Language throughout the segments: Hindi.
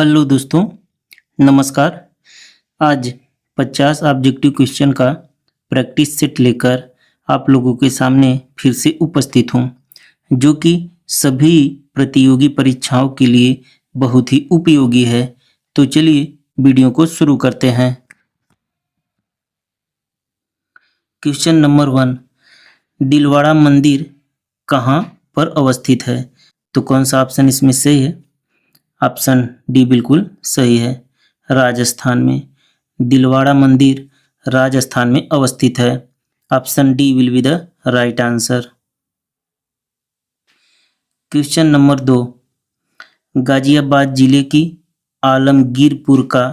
हेलो दोस्तों, नमस्कार। आज 50 ऑब्जेक्टिव क्वेश्चन का प्रैक्टिस सेट लेकर आप लोगों के सामने फिर से उपस्थित हूँ, जो कि सभी प्रतियोगी परीक्षाओं के लिए बहुत ही उपयोगी है। तो चलिए वीडियो को शुरू करते हैं। क्वेश्चन नंबर 1, दिलवाड़ा मंदिर कहाँ पर अवस्थित है? तो कौन सा ऑप्शन इसमें सही है? ऑप्शन डी बिल्कुल सही है, राजस्थान में। दिलवाड़ा मंदिर राजस्थान में अवस्थित है। Option D will be the right answer. Question number 2, Ghaziabad जिले की आलमगीरपुर का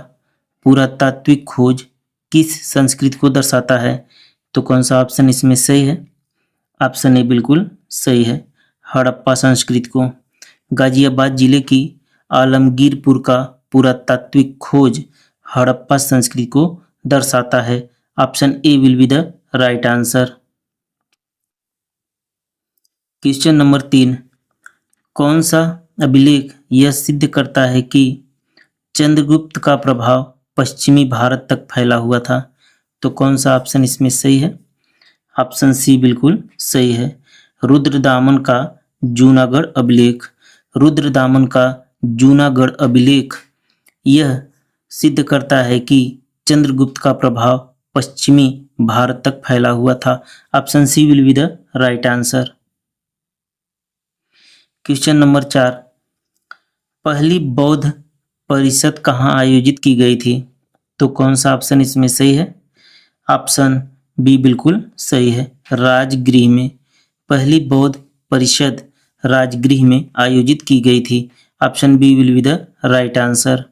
पुरातात्विक खोज किस संस्कृति को दर्शाता है? तो कौन सा ऑप्शन इसमें सही है? ऑप्शन ए बिल्कुल सही है, हड़प्पा संस्कृति को। गाजियाबाद जिले की आलमगीरपुर का पुरातात्विक खोज हड़प्पा संस्कृति को दर्शाता है। Option A will be the right answer. Question number 3, कौन सा अभिलेख यह सिद्ध करता है कि चंद्रगुप्त का प्रभाव पश्चिमी भारत तक फैला हुआ था? तो कौन सा ऑप्शन इसमें सही है? ऑप्शन सी बिल्कुल सही है, रुद्रदामन का जूनागढ़ अभिलेख। रुद्रदामन का जूनागढ़ अभिलेख यह सिद्ध करता है कि चंद्रगुप्त का प्रभाव पश्चिमी भारत तक फैला हुआ था। Option C will be the right answer. Question number 4, पहली बौद्ध परिषद कहाँ आयोजित की गई थी? तो कौन सा ऑप्शन इसमें सही है? ऑप्शन बी बिल्कुल सही है, राजगृह में। पहली बौद्ध परिषद राजगृह में आयोजित की गई थी। Option B will be the right answer.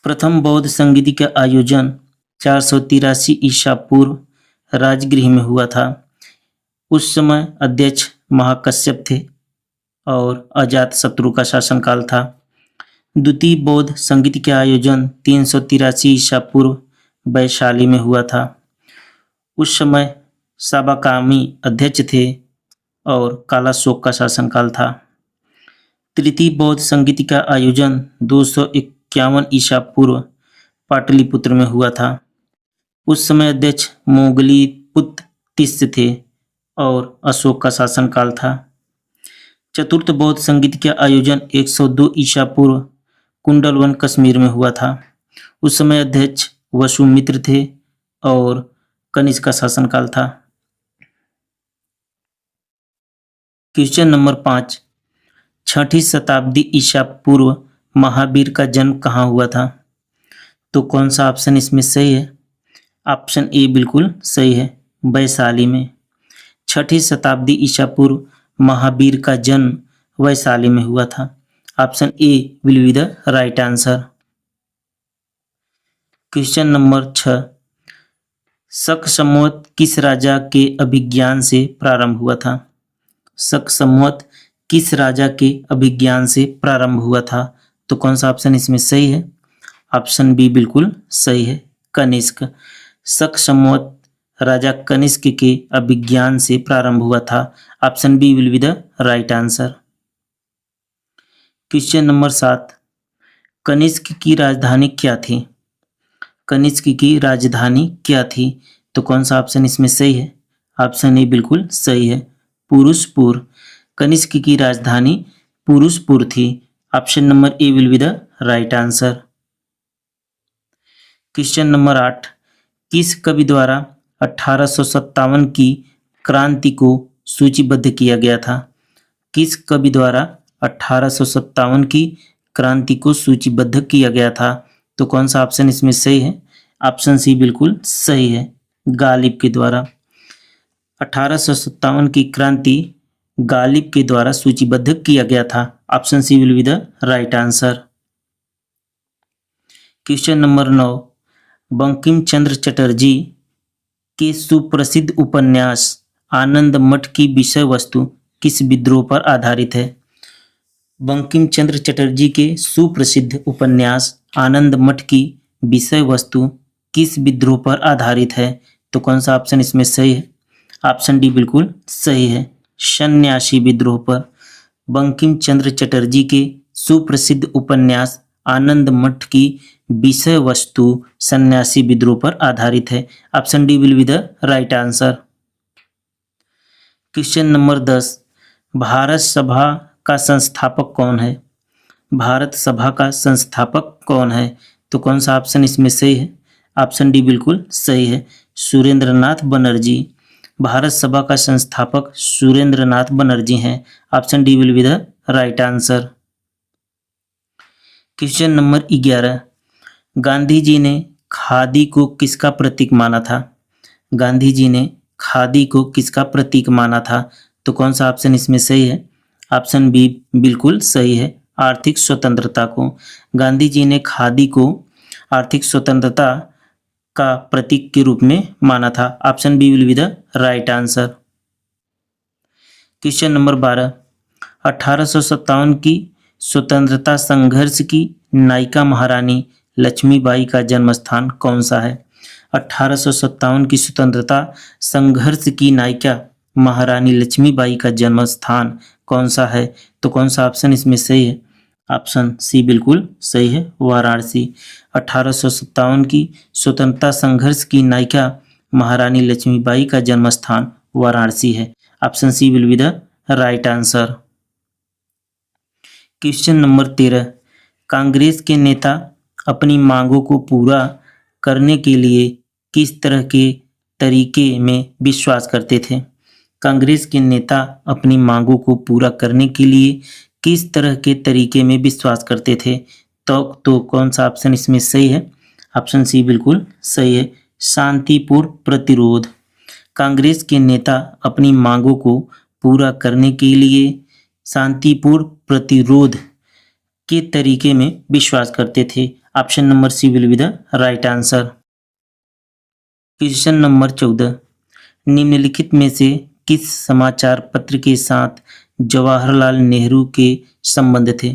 प्रथम बौद्ध संगीति का आयोजन 483 ईसा पूर्व राजगृह में हुआ था। उस समय अध्यक्ष महाकश्यप थे और अजातशत्रु का शासनकाल था। द्वितीय बौद्ध संगीत के आयोजन 383 ईसा पूर्व वैशाली में हुआ था। उस समय साबाकामी अध्यक्ष थे और कालाशोक का शासनकाल था। तृतीय बौद्ध संगीत का आयोजन 251 ईसा पूर्व पाटलिपुत्र में हुआ था। उस समय अध्यक्ष मोगलीपुत्र तिस्य थे और अशोक का शासनकाल था। चतुर्थ बौद्ध संगीत का आयोजन 102 ईसा पूर्व कुंडलवन कश्मीर में हुआ था। उस समय अध्यक्ष वसुमित्र थे और कनिष्क का शासनकाल था। क्वेश्चन नंबर 5, 6ठी शताब्दी ईसा पूर्व महावीर का जन्म कहाँ हुआ था? तो कौन सा ऑप्शन इसमें सही है? ऑप्शन ए बिल्कुल सही है, वैशाली में। 6ठी शताब्दी ईसा पूर्व महावीर का जन्म वैशाली में हुआ था। Option A will be the right answer. Question number 6, शक संवत किस राजा के अभिज्ञान से प्रारंभ हुआ था? शक संवत किस राजा के अभिज्ञान से प्रारंभ हुआ था? तो कौन सा ऑप्शन इसमें सही है? ऑप्शन बी बिल्कुल सही है, कनिष्क। शक संवत राजा कनिष्क के अभिज्ञान से प्रारंभ हुआ था। Option B will be the right answer. Question number 7, Kanishka की राजधानी क्या थी? कनिष्क की राजधानी क्या थी? तो कौन सा ऑप्शन इसमें सही है? ऑप्शन ए बिल्कुल सही है, पुरुषपुर। कनिष्क की राजधानी पुरुषपुर थी। Option number A will be the right answer. Question number 8, किस कवि द्वारा 1857 की क्रांति को सूचीबद्ध किया गया था? किस कवि द्वारा 1857 की क्रांति को सूचीबद्ध किया गया था? तो कौन सा ऑप्शन इसमें सही है? ऑप्शन सी बिल्कुल सही है, गालिब के द्वारा। 1857 की क्रांति गालिब के द्वारा सूचीबद्ध किया गया था। Option C will be the right answer. Question number 9, Bankim Chandra Chatterjee के सुप्रसिद्ध उपन्यास आनंद मठ की विषय वस्तु किस विद्रोह पर आधारित है? बंकिम चंद्र चटर्जी के सुप्रसिद्ध उपन्यास आनंद मठ की विषय वस्तु किस विद्रोह पर आधारित है? तो कौन सा ऑप्शन इसमें सही है? ऑप्शन डी बिल्कुल सही है, सन्यासी विद्रोह पर। बंकिम चंद्र चटर्जी के सुप्रसिद्ध उपन्यास आनंद मठ की विषय वस्तु सन्यासी विद्रोह पर आधारित है। Option D will be the right answer. Question number 10, Bharat सभा का संस्थापक कौन है? भारत सभा का संस्थापक कौन है? तो कौन सा ऑप्शन इसमें सही है? ऑप्शन डी बिल्कुल सही है, सुरेंद्रनाथ बनर्जी। भारत सभा का संस्थापक सुरेंद्रनाथ बनर्जी हैं। Option D will be the right answer. Question number 11, Gandhi ji ने खादी को किसका प्रतीक माना था? गांधी जी ने खादी को किसका प्रतीक माना था? तो कौन सा ऑप्शन इसमें सही है? ऑप्शन बी बिल्कुल सही है, आर्थिक स्वतंत्रता को। गांधी जी ने खादी को आर्थिक स्वतंत्रता का प्रतीक के रूप में माना था। Option B will be the right answer. Question number 12, 1857 की स्वतंत्रता संघर्ष की नायिका महारानी लक्ष्मीबाई का जन्म स्थान कौन सा है? 1857 की स्वतंत्रता संघर्ष की नायिका महारानी लक्ष्मीबाई का जन्म स्थान कौन सा है? तो कौन सा ऑप्शन इसमें सही है? ऑप्शन सी बिल्कुल सही है, वाराणसी। 1857 की स्वतंत्रता संघर्ष की नायिका महारानी लक्ष्मीबाई का जन्म स्थान वाराणसी है। Option C will be the right answer. Question number 13, Congress के नेता अपनी मांगों को पूरा करने के लिए किस तरह के तरीके में विश्वास करते थे? कांग्रेस के नेता अपनी मांगों को पूरा करने के लिए किस तरह के तरीके में विश्वास करते थे? तो कौन सा ऑप्शन इसमें सही है? ऑप्शन सी बिल्कुल सही है, शांतिपूर्ण प्रतिरोध। कांग्रेस के नेता अपनी मांगों को पूरा करने के लिए शांतिपूर्ण प्रतिरोध के तरीके में विश्वास करते थे। Option number C will be the right answer. Question number 14, निम्नलिखित में से किस समाचार पत्र के साथ जवाहरलाल नेहरू के संबंध थे?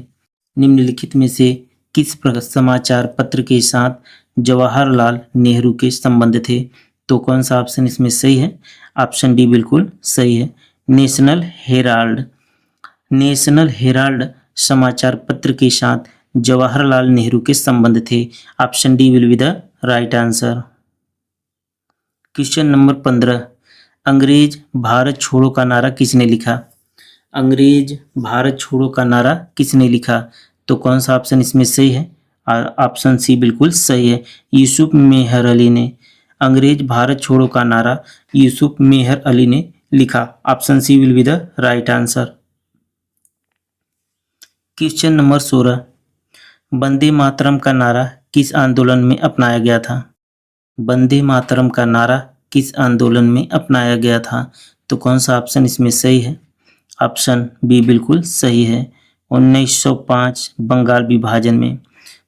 निम्नलिखित में से किस समाचार पत्र के साथ जवाहरलाल नेहरू के संबंध थे? तो कौन सा ऑप्शन इसमें सही है? ऑप्शन डी बिल्कुल सही है, नेशनल हेराल्ड। नेशनल हेराल्ड समाचार पत्र के साथ जवाहरलाल नेहरू के संबंध थे। Option D will be the right answer. Question number 15, अंग्रेज भारत छोड़ो का नारा किसने लिखा? अंग्रेज भारत छोड़ो का नारा किसने लिखा? तो कौन सा ऑप्शन इसमें सही है? ऑप्शन सी बिल्कुल सही है, यूसुफ मेहर अली ने। अंग्रेज भारत छोड़ो का नारा यूसुफ मेहर अली ने लिखा। Option C will be the right answer. Question number 16, Vande Mataram का नारा किस आंदोलन में अपनाया गया था? वंदे मातरम का नारा किस आंदोलन में अपनाया गया था? तो कौन सा ऑप्शन इसमें सही है? ऑप्शन बी बिल्कुल सही है, 1905 बंगाल विभाजन में।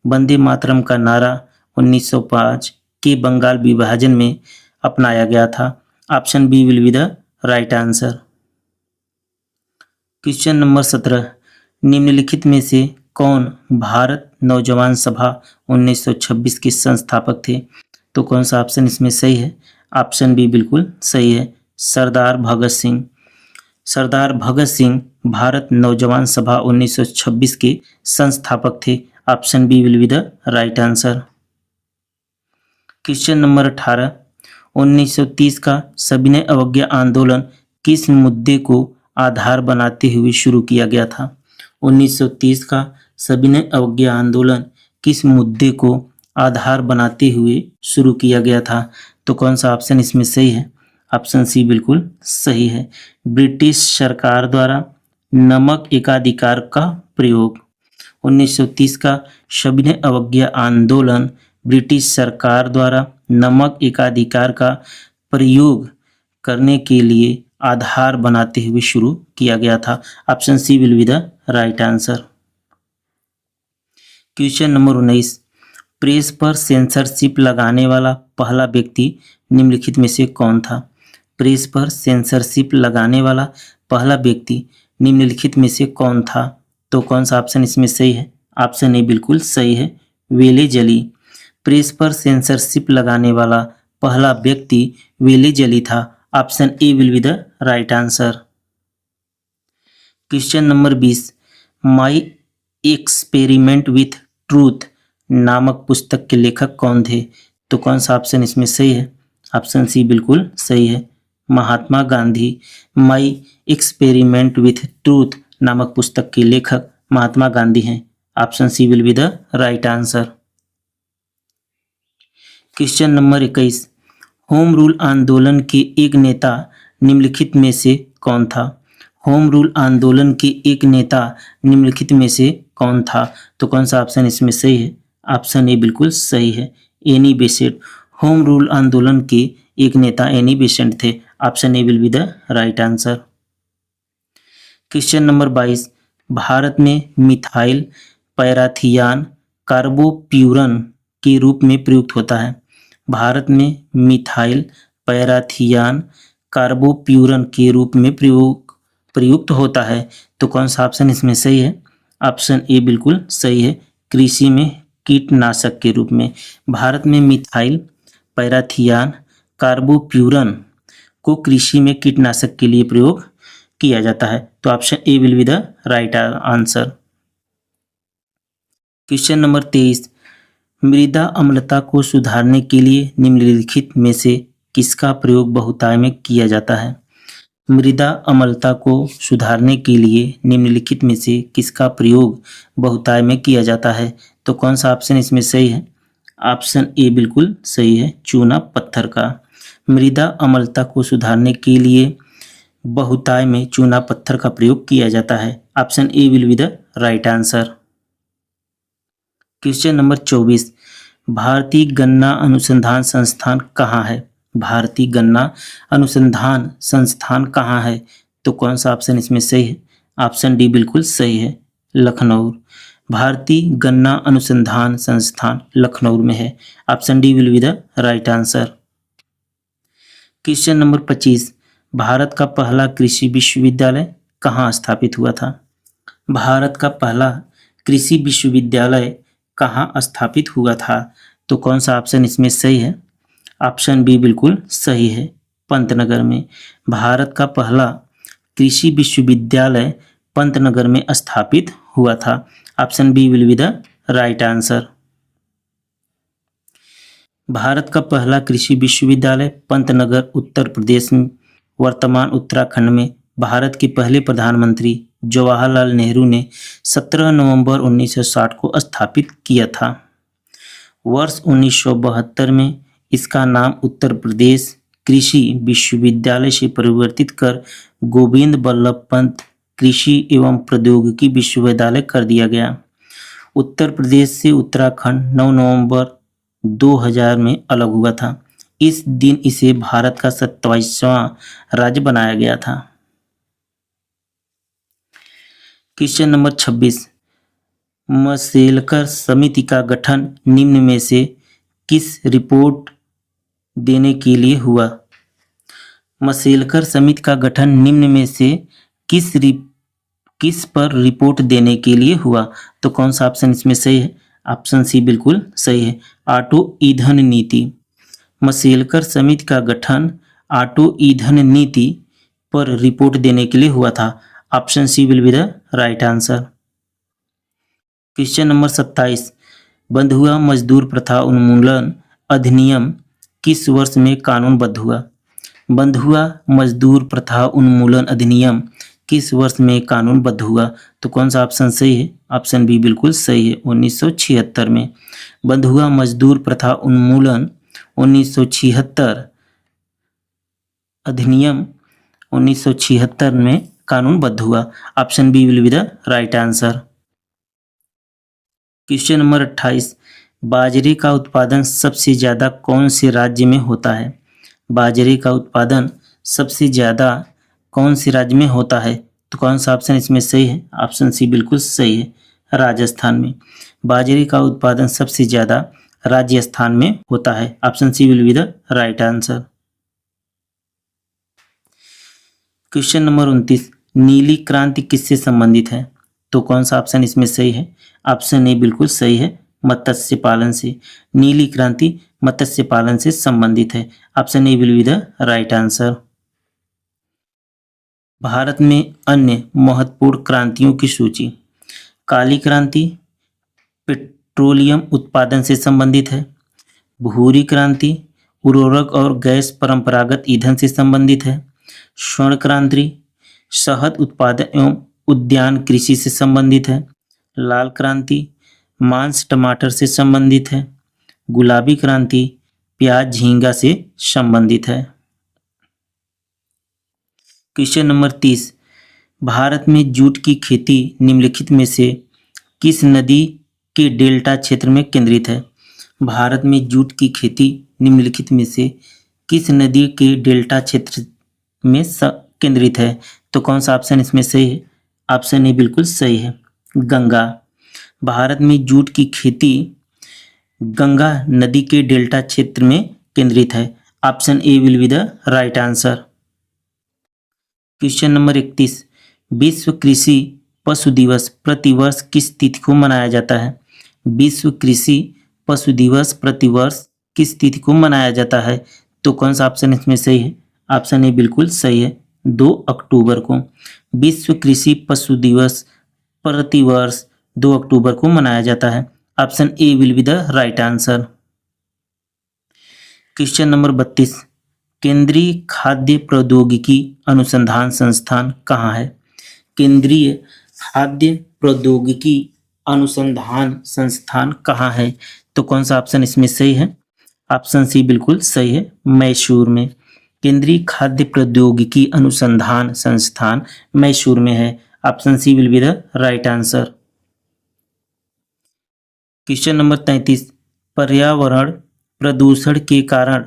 वंदे मातरम का नारा 1905 के बंगाल विभाजन में अपनाया गया था। Option B will be the right answer. Question number 17, निम्नलिखित में से कौन भारत नौजवान सभा 1926 के संस्थापक थे? तो कौन सा ऑप्शन इसमें सही है? ऑप्शन बी बिल्कुल सही है, सरदार भगत सिंह। सरदार भगत सिंह भारत नौजवान सभा 1926 के संस्थापक थे। Option B will be the right answer. Question number 18, 1930 का सविनय अवज्ञा आंदोलन किस मुद्दे को आधार बनाते हुए शुरू किया गया था? 1930 का सविनय अवज्ञा आंदोलन किस मुद्दे को आधार बनाते हुए शुरू किया गया था? तो कौन सा ऑप्शन इसमें सही है? ऑप्शन सी बिल्कुल सही है, ब्रिटिश सरकार द्वारा नमक एकाधिकार का प्रयोग। 1930 का सविनय अवज्ञा आंदोलन ब्रिटिश सरकार द्वारा नमक एकाधिकार का प्रयोग करने के लिए आधार बनाते हुए शुरू किया गया था। Option C will be the right answer. Question number 19, press पर सेंसरशिप लगाने वाला पहला व्यक्ति निम्नलिखित में से कौन था? प्रेस पर सेंसरशिप लगाने वाला पहला व्यक्ति निम्नलिखित में से कौन था? तो कौन सा ऑप्शन इसमें सही है? ऑप्शन ए बिल्कुल सही है, वेलेजली। प्रेस पर सेंसरशिप लगाने वाला पहला व्यक्ति वेलेजली था। Option A will be the right answer. Question number 20, my experiment with truth नामक पुस्तक के लेखक कौन थे? तो कौन सा ऑप्शन इसमें सही है? ऑप्शन सी बिल्कुल सही है, Mahatma Gandhi. My experiment with truth नामक पुस्तक के लेखक महात्मा गांधी हैं। Option C will be the right answer. Question number 21, home rule आंदोलन के एक नेता निम्नलिखित में से कौन था? होम रूल आंदोलन के एक नेता निम्नलिखित में से कौन था? तो कौन सा ऑप्शन इसमें सही है? ऑप्शन ए बिल्कुल सही है, एनी बेसेंट। होम रूल आंदोलन के एक नेता एनी बेसेंट थे। Option A will be the right answer. Question number 22, Bharat में मिथाइल पैराथियान कार्बोप्यूरन के रूप में प्रयुक्त होता है। भारत में मिथाइल पैराथियान कार्बोप्यूरन के रूप में प्रयुक्त होता है। तो कौन सा ऑप्शन इसमें सही है? ऑप्शन ए बिल्कुल सही है, कृषि में कीटनाशक के रूप में। भारत में मिथाइल पैराथियान कार्बोप्यूरन को कृषि में कीटनाशक के लिए प्रयोग किया जाता है। तो option A will be the right answer. Question number 23, मृदा अम्लता को सुधारने के लिए निम्नलिखित में से किसका प्रयोग बहुतायत में किया जाता है? मृदा अम्लता को सुधारने के लिए निम्नलिखित में से किसका प्रयोग बहुतायत में किया जाता है? तो कौन सा ऑप्शन इसमें सही है? ऑप्शन ए बिल्कुल सही है, चूना पत्थर का। मृदा अम्लता को सुधारने के लिए बहुतायत में चूना पत्थर का प्रयोग किया जाता है। Option A will be the right answer. Question number 24, भारतीय गन्ना अनुसंधान संस्थान कहाँ है? भारतीय गन्ना अनुसंधान संस्थान कहाँ है? तो कौन सा ऑप्शन इसमें सही है? ऑप्शन डी बिल्कुल सही है, लखनऊ। भारतीय गन्ना अनुसंधान संस्थान लखनऊ में है। Option D will be the right answer. Question number 25, Bharat का पहला कृषि विश्वविद्यालय कहाँ स्थापित हुआ था? भारत का पहला कृषि विश्वविद्यालय कहाँ स्थापित हुआ था? तो कौन सा ऑप्शन इसमें सही है? ऑप्शन बी बिल्कुल सही है, पंतनगर में। भारत का पहला कृषि विश्वविद्यालय पंतनगर में स्थापित हुआ था। Option B will be the right answer. Bharat का पहला कृषि विश्वविद्यालय पंतनगर उत्तर प्रदेश में, वर्तमान उत्तराखंड में, भारत के पहले प्रधानमंत्री जवाहरलाल नेहरू ने 17 नवंबर 1960 को स्थापित किया था। वर्ष 1972 में इसका नाम उत्तर प्रदेश कृषि विश्वविद्यालय से परिवर्तित कर गोविंद बल्लभ पंत कृषि एवं प्रौद्योगिकी विश्वविद्यालय कर दिया गया। उत्तर प्रदेश से उत्तराखंड 9 नवंबर 2000 में अलग हुआ था। इस दिन इसे भारत का 27वां राज्य बनाया गया था। क्वेश्चन नंबर 26, मसेलकर समिति का गठन निम्न में से किस रिपोर्ट देने के लिए हुआ? मसेलकर समिति का गठन निम्न में से किस पर रिपोर्ट देने के लिए हुआ? तो कौन सा ऑप्शन इसमें सही है? ऑप्शन सी बिल्कुल सही है, ऑटो ईंधन नीति। मसेलकर समिति का गठन ऑटो ईंधन नीति पर रिपोर्ट देने के लिए हुआ था। Option C will be the right answer. Question number 27, बंधुआ मजदूर प्रथा उन्मूलन अधिनियम किस वर्ष में कानूनबद्ध हुआ? बंधुआ मजदूर प्रथा उन्मूलन अधिनियम किस वर्ष में कानूनबद्ध हुआ? तो कौन सा ऑप्शन सही है? ऑप्शन बी बिल्कुल सही है, 1976 में। बंधुआ मजदूर प्रथा उन्मूलन 1976 अधिनियम 1976 में कानूनबद्ध हुआ। Option B will be the right answer. Question number 28, बाजरे का उत्पादन सबसे ज़्यादा कौन से राज्य में होता है? बाजरे का उत्पादन सबसे ज़्यादा कौन से राज्य में होता है? तो कौन सा ऑप्शन इसमें सही है? ऑप्शन सी बिल्कुल सही है, राजस्थान में। बाजरे का उत्पादन सबसे ज़्यादा राजस्थान में होता है। Option C will be the right answer. Question number 29, नीली क्रांति किससे संबंधित है? तो कौन सा ऑप्शन इसमें सही है? ऑप्शन ए बिल्कुल सही है, मत्स्य पालन से। नीली क्रांति मत्स्य पालन से संबंधित है। Option A will be the right answer. Bharat में अन्य महत्वपूर्ण क्रांतियों की सूची। काली क्रांति पेट्रोलियम उत्पादन से संबंधित है। भूरी क्रांति उर्वरक और गैस परंपरागत ईंधन से संबंधित है। स्वर्ण क्रांति शहद उत्पादन एवं उद्यान कृषि से संबंधित है। लाल क्रांति मांस टमाटर से संबंधित है। गुलाबी क्रांति प्याज झींगा से संबंधित है। क्वेश्चन नंबर 30, भारत में जूट की खेती निम्नलिखित में से किस नदी के डेल्टा क्षेत्र में केंद्रित है? भारत में जूट की खेती निम्नलिखित में से किस नदी के डेल्टा क्षेत्र में केंद्रित है? तो कौन सा ऑप्शन इसमें सही है? ऑप्शन ए बिल्कुल सही है, गंगा। भारत में जूट की खेती गंगा नदी के डेल्टा क्षेत्र में केंद्रित है। Option A will be the right answer. Question number 31, विश्व कृषि पशु दिवस प्रतिवर्ष किस तिथि को मनाया जाता है? विश्व कृषि पशु दिवस प्रतिवर्ष किस तिथि को मनाया जाता है? तो कौन सा ऑप्शन इसमें सही है? ऑप्शन ए बिल्कुल सही है, 2 अक्टूबर को। विश्व कृषि पशु दिवस प्रतिवर्ष 2 अक्टूबर को मनाया जाता है। Option A will be the right answer. Question number 32, केंद्रीय खाद्य प्रौद्योगिकी अनुसंधान संस्थान कहाँ है? केंद्रीय खाद्य प्रौद्योगिकी अनुसंधान संस्थान कहाँ है? तो कौन सा ऑप्शन इसमें सही है? ऑप्शन सी बिल्कुल सही है, मैसूर में। केंद्रीय खाद्य प्रौद्योगिकी अनुसंधान संस्थान मैसूर में है। Option C will be the right answer. Question number 33, पर्यावरण प्रदूषण के कारण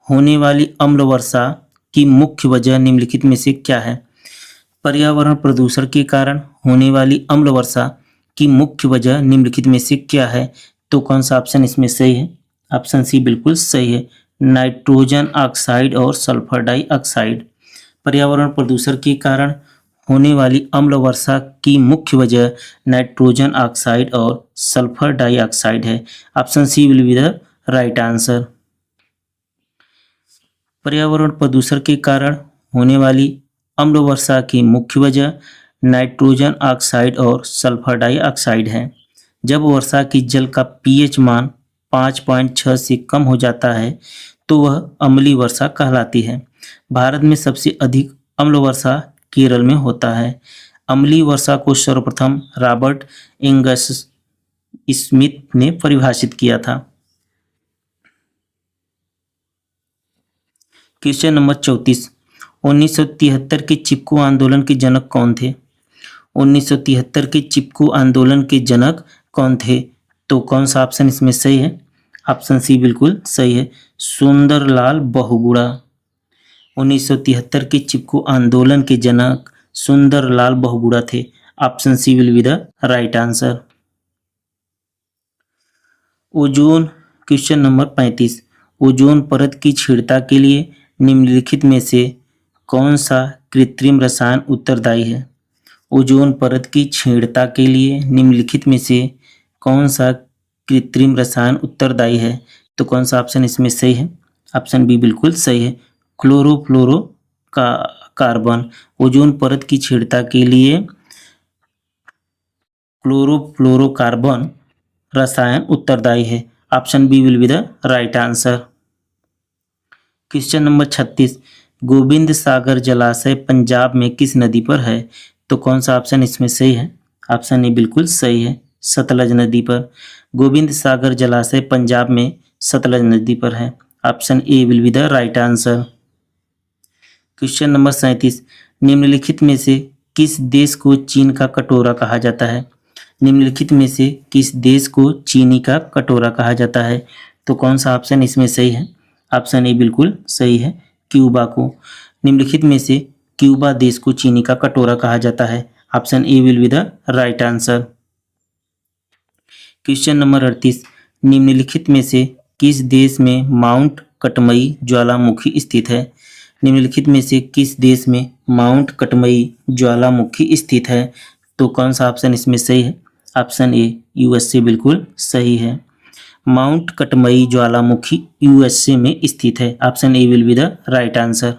होने वाली अम्ल वर्षा की मुख्य वजह निम्नलिखित में से क्या है? पर्यावरण प्रदूषण के कारण होने वाली अम्ल वर्षा की मुख्य वजह निम्नलिखित में से क्या है? तो कौन सा ऑप्शन इसमें सही है? ऑप्शन सी बिल्कुल सही है, नाइट्रोजन ऑक्साइड और सल्फर डाइऑक्साइड। पर्यावरण प्रदूषण के कारण होने वाली अम्ल वर्षा की मुख्य वजह नाइट्रोजन ऑक्साइड और सल्फर डाइऑक्साइड है। Option C will be the right answer. पर्यावरण प्रदूषण के कारण होने वाली अम्ल वर्षा की मुख्य वजह नाइट्रोजन ऑक्साइड और सल्फर डाइऑक्साइड है। जब वर्षा की जल का पीएच मान 5.6 से कम हो जाता है तो वह अम्लीय वर्षा कहलाती है। भारत में सबसे अधिक अम्ल वर्षा केरल में होता है। अम्लीय वर्षा को सर्वप्रथम रॉबर्ट एंगस स्मिथ ने परिभाषित किया था। क्वेश्चन नंबर 34, 1973 के चिपको आंदोलन के जनक कौन थे? 1973 के चिपको आंदोलन के जनक कौन थे? तो कौन सा ऑप्शन इसमें सही है? ऑप्शन सी बिल्कुल सही है, सुंदरलाल बहुगुणा। 1973 के चिपको आंदोलन के जनक सुंदरलाल बहुगुणा थे। Option C will be the right answer. Ozone question number 35, ozone परत की छीड़ता के लिए निम्नलिखित में से कौन सा कृत्रिम रसायन उत्तरदायी है? ओजोन परत की छीड़ता के लिए निम्नलिखित में से कौन सा कृत्रिम रसायन उत्तरदायी है? तो कौन सा ऑप्शन इसमें सही है? ऑप्शन बी बिल्कुल सही है, क्लोरोफ्लोरो कार्बन। ओजोन परत की छीड़ता के लिए क्लोरोफ्लोरोकार्बन रसायन उत्तरदायी है। Option B will be the right answer. Question number 36, Gobind Sagar जलाशय पंजाब में किस नदी पर है? तो कौन सा ऑप्शन इसमें सही है? ऑप्शन ए बिल्कुल सही है, सतलज नदी पर। गोविंद सागर जलाशय पंजाब में सतलज नदी पर है। Option A will be the right answer. Question number 37, निम्नलिखित में से किस देश को चीन का कटोरा कहा जाता है? निम्नलिखित में से किस देश को चीनी का कटोरा कहा जाता है? तो कौन सा ऑप्शन इसमें सही है? ऑप्शन ए बिल्कुल सही है, क्यूबा को। निम्नलिखित में से क्यूबा देश को चीनी का कटोरा कहा जाता है। Option A will be the right answer. Question number 38, निम्नलिखित में से किस देश में माउंट कटमई ज्वालामुखी स्थित है? निम्नलिखित में से किस देश में माउंट कटमई ज्वालामुखी स्थित है? तो कौन सा ऑप्शन इसमें सही है? ऑप्शन ए यूएसए बिल्कुल सही है, माउंट कटमई ज्वालामुखी यूएसए में स्थित है। Option A will be the right answer.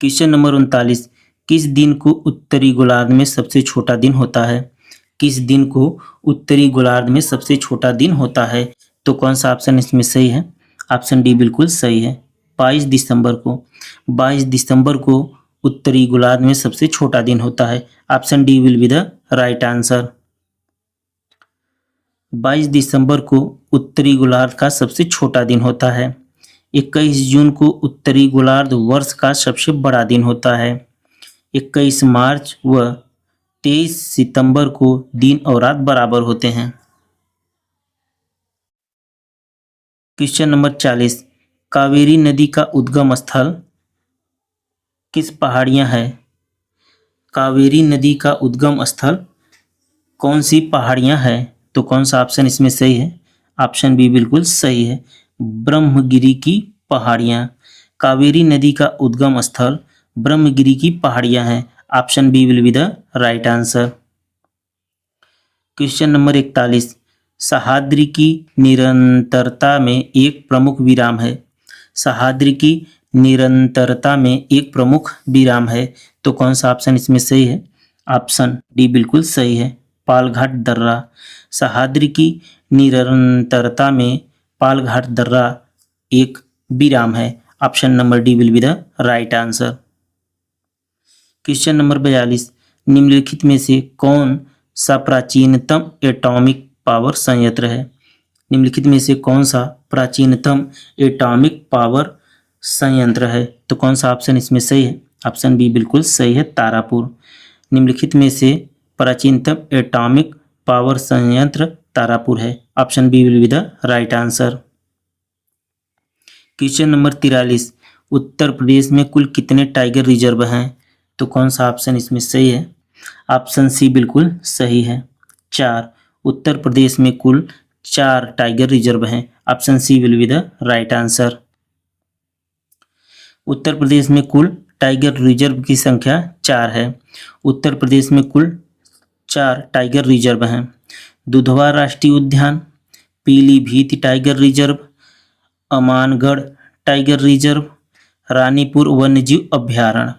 Question number 39, किस दिन को उत्तरी गोलार्ध में सबसे छोटा दिन होता है? किस दिन को उत्तरी गोलार्ध में सबसे छोटा दिन होता है? तो कौन सा ऑप्शन इसमें सही है? ऑप्शन डी बिल्कुल सही है, 22 दिसंबर को। 22 दिसंबर को उत्तरी गोलार्ध में सबसे छोटा दिन होता है। Option D will be the right answer. 22 दिसंबर को उत्तरी गोलार्ध का सबसे छोटा दिन होता है। 21 जून को उत्तरी गोलार्ध वर्ष का सबसे बड़ा दिन होता है। 21 मार्च व 23 सितंबर को दिन और रात बराबर होते हैं। क्वेश्चन नंबर 40, कावेरी नदी का उद्गम स्थल किस पहाड़ियां है? कावेरी नदी का उद्गम स्थल कौन सी पहाड़ियां है? तो कौन सा ऑप्शन इसमें सही है? ऑप्शन बी बिल्कुल सही है, ब्रह्मगिरी की पहाड़ियां। कावेरी नदी का उद्गम स्थल ब्रह्मगिरी की पहाड़ियां हैं। Option B will be the right answer. Question number 41, Sahyadri की निरंतरता में एक प्रमुख विराम है। सह्याद्री की निरंतरता में एक प्रमुख विराम है। तो कौन सा ऑप्शन इसमें सही है? ऑप्शन डी बिल्कुल सही है, पालघाट दर्रा। सह्याद्री की निरंतरता में पालघाट दर्रा एक विराम है। Option number D will be the right answer. Question number 42, निम्नलिखित में से कौन सा प्राचीनतम एटॉमिक पावर संयंत्र है? निम्नलिखित में से कौन सा प्राचीनतम एटॉमिक पावर संयंत्र है? तो कौन सा ऑप्शन इसमें सही है? ऑप्शन बी बिल्कुल सही है, तारापुर। निम्नलिखित में से प्राचीनतम एटॉमिक पावर संयंत्र तारापुर है। Option B will be the right answer. Question number 43, Uttar Pradesh में कुल कितने टाइगर रिजर्व हैं? तो कौन सा ऑप्शन इसमें सही है? ऑप्शन सी बिल्कुल सही है, 4। उत्तर प्रदेश में कुल 4 टाइगर रिजर्व हैं। Option C will be the right answer. Uttar Pradesh में कुल टाइगर रिजर्व की संख्या 4 है। उत्तर प्रदेश में कुल 4 टाइगर रिजर्व हैं। दुधवा राष्ट्रीय उद्यान, Pilibhit tiger reserve, Amangarh tiger reserve, Ranipur वन्यजीव अभ्यारण्य।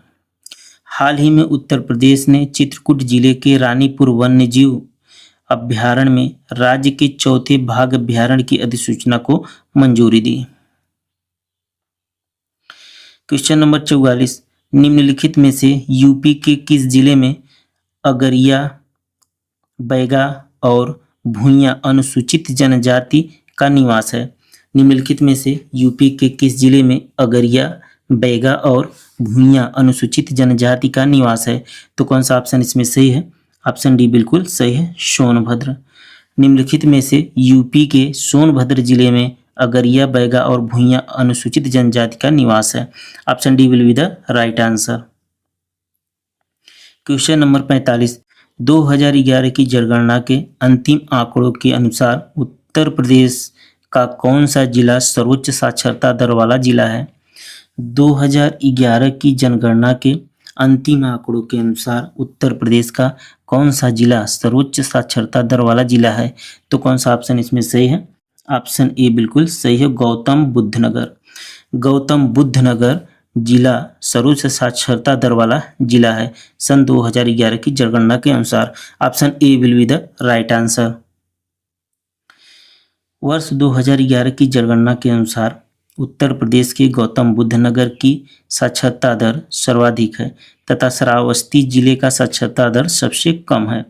हाल ही में उत्तर प्रदेश ने चित्रकूट जिले के रानीपुर वन्यजीव अभ्यारण्य में राज्य के चौथे बाघ अभ्यारण्य की अधिसूचना को मंजूरी दी। क्वेश्चन नंबर 44, निम्नलिखित में से यूपी के किस जिले में अगरिया, बैगा और भूइयां अनुसूचित जनजाति का निवास है? निम्नलिखित में से यूपी के किस जिले में अगरिया, बैगा और भूइयां अनुसूचित जनजाति का निवास है? तो कौन सा ऑप्शन इसमें सही है? ऑप्शन डी बिल्कुल सही है, सोनभद्र। निम्नलिखित में से यूपी के सोनभद्र जिले में अगरिया, बैगा और भूइयां अनुसूचित जनजाति का निवास है। Option D will be the right answer. Question number 45, 2011 की जनगणना के अंतिम आंकड़ों के अनुसार उत्तर प्रदेश का कौन सा जिला सर्वोच्च साक्षरता दर वाला जिला है? 2011 की जनगणना के अंतिम आंकड़ों के अनुसार उत्तर प्रदेश का कौन सा जिला सर्वोच्च साक्षरता दर वाला जिला है? तो कौन सा ऑप्शन इसमें सही है? ऑप्शन ए बिल्कुल सही है, गौतम बुद्ध नगर। गौतम बुद्ध नगर जिला सर्वोच्च साक्षरता दर वाला जिला है सन 2011 की जनगणना के अनुसार। Option A will be the right answer. वर्ष 2011 की जनगणना के अनुसार उत्तर प्रदेश के गौतम बुद्ध नगर की साक्षरता दर सर्वाधिक है तथा श्रावस्ती जिले का साक्षरता दर सबसे कम है।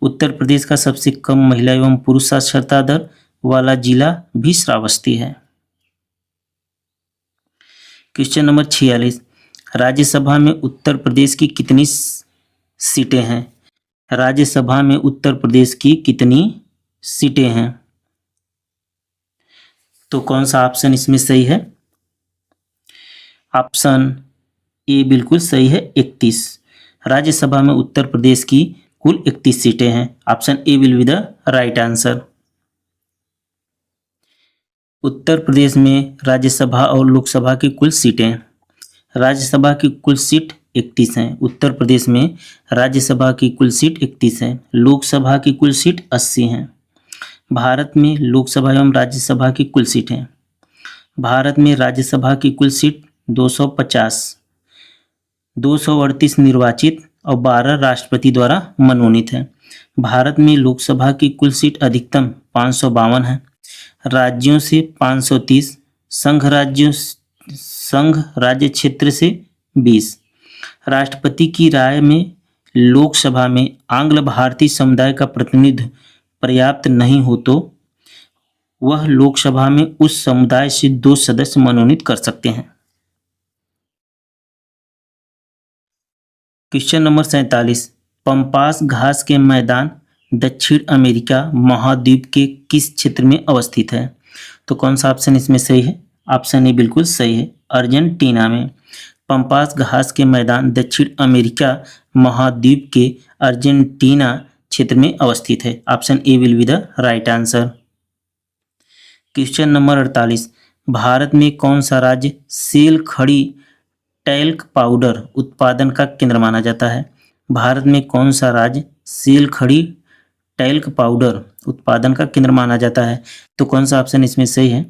उत्तर प्रदेश का सबसे कम महिला एवं पुरुष साक्षरता दर वाला जिला भी श्रावस्ती है। क्वेश्चन नंबर 46, राज्यसभा में उत्तर प्रदेश की कितनी सीटें हैं? राज्यसभा में उत्तर प्रदेश की कितनी सीटें हैं? तो कौन सा ऑप्शन इसमें सही है? ऑप्शन ए बिल्कुल सही है, 31। राज्यसभा में उत्तर प्रदेश की कुल 31 सीटें हैं। Option A will be the right answer. Uttar Pradesh में राज्यसभा और लोकसभा की कुल सीटें, राज्यसभा की कुल सीट 31 हैं। उत्तर प्रदेश में राज्यसभा की कुल सीट 31 है, लोकसभा की कुल सीट 80 हैं। भारत में लोकसभा एवं राज्यसभा की कुल सीटें, भारत में राज्यसभा की कुल सीट 250, 238 निर्वाचित और 12 राष्ट्रपति द्वारा मनोनीत हैं। भारत में लोकसभा की कुल सीट अधिकतम 552 है। राज्यों से 530, संघ राज्य क्षेत्र से 20। राष्ट्रपति की राय में लोकसभा में आंग्ल भारतीय समुदाय का प्रतिनिधित्व पर्याप्त नहीं हो तो वह लोकसभा में उस समुदाय से 2 सदस्य मनोनीत कर सकते हैं। क्वेश्चन नंबर 47, पंपास घास के मैदान दक्षिण अमेरिका महाद्वीप के किस क्षेत्र में अवस्थित है? तो कौन सा ऑप्शन इसमें सही है? ऑप्शन ए बिल्कुल सही है, अर्जेंटीना में। पंपास घास के मैदान दक्षिण अमेरिका महाद्वीप के अर्जेंटीना क्षेत्र में अवस्थित है। Option A will be the right answer. Question number 48, Bharat में कौन सा राज्य सेल खड़ी टैल्क पाउडर उत्पादन का केंद्र माना जाता है? भारत में कौन सा राज्य सेल खड़ी टैल्क पाउडर उत्पादन का केंद्र माना जाता है? तो कौन सा ऑप्शन इसमें सही है?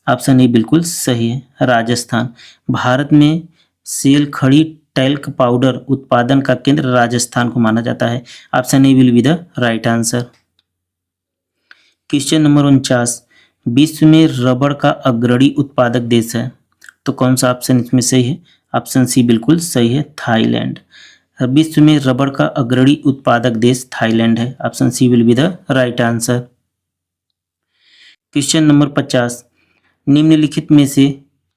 ऑप्शन ए बिल्कुल सही है, राजस्थान। भारत में सेल खड़ी टैल्क पाउडर उत्पादन का केंद्र राजस्थान को माना जाता है। Option A will be the right answer. Question number 49, विश्व में रबड़ का अग्रणी उत्पादक देश है। तो कौन सा ऑप्शन इसमें सही है? ऑप्शन सी बिल्कुल सही है, थाईलैंड। विश्व में रबड़ का अग्रणी उत्पादक देश थाईलैंड है। Option C will be the right answer. Question number 50, निम्नलिखित में से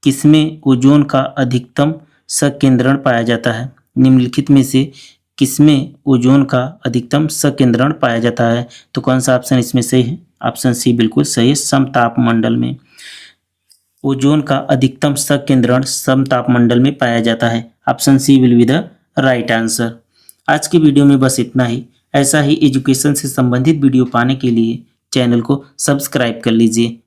किसमें ओजोन का अधिकतम संकेंद्रण पाया जाता है? निम्नलिखित में से किसमें ओजोन का अधिकतम संकेंद्रण पाया जाता है? तो कौन सा ऑप्शन इसमें सही है? ऑप्शन सी बिल्कुल सही है, समतापमंडल में। ओजोन का अधिकतम संकेंद्रण समतापमंडल में पाया जाता है। Option C will be the right answer. आज की वीडियो में बस इतना ही। ऐसा ही एजुकेशन से संबंधित वीडियो पाने के लिए चैनल को सब्सक्राइब कर लीजिए।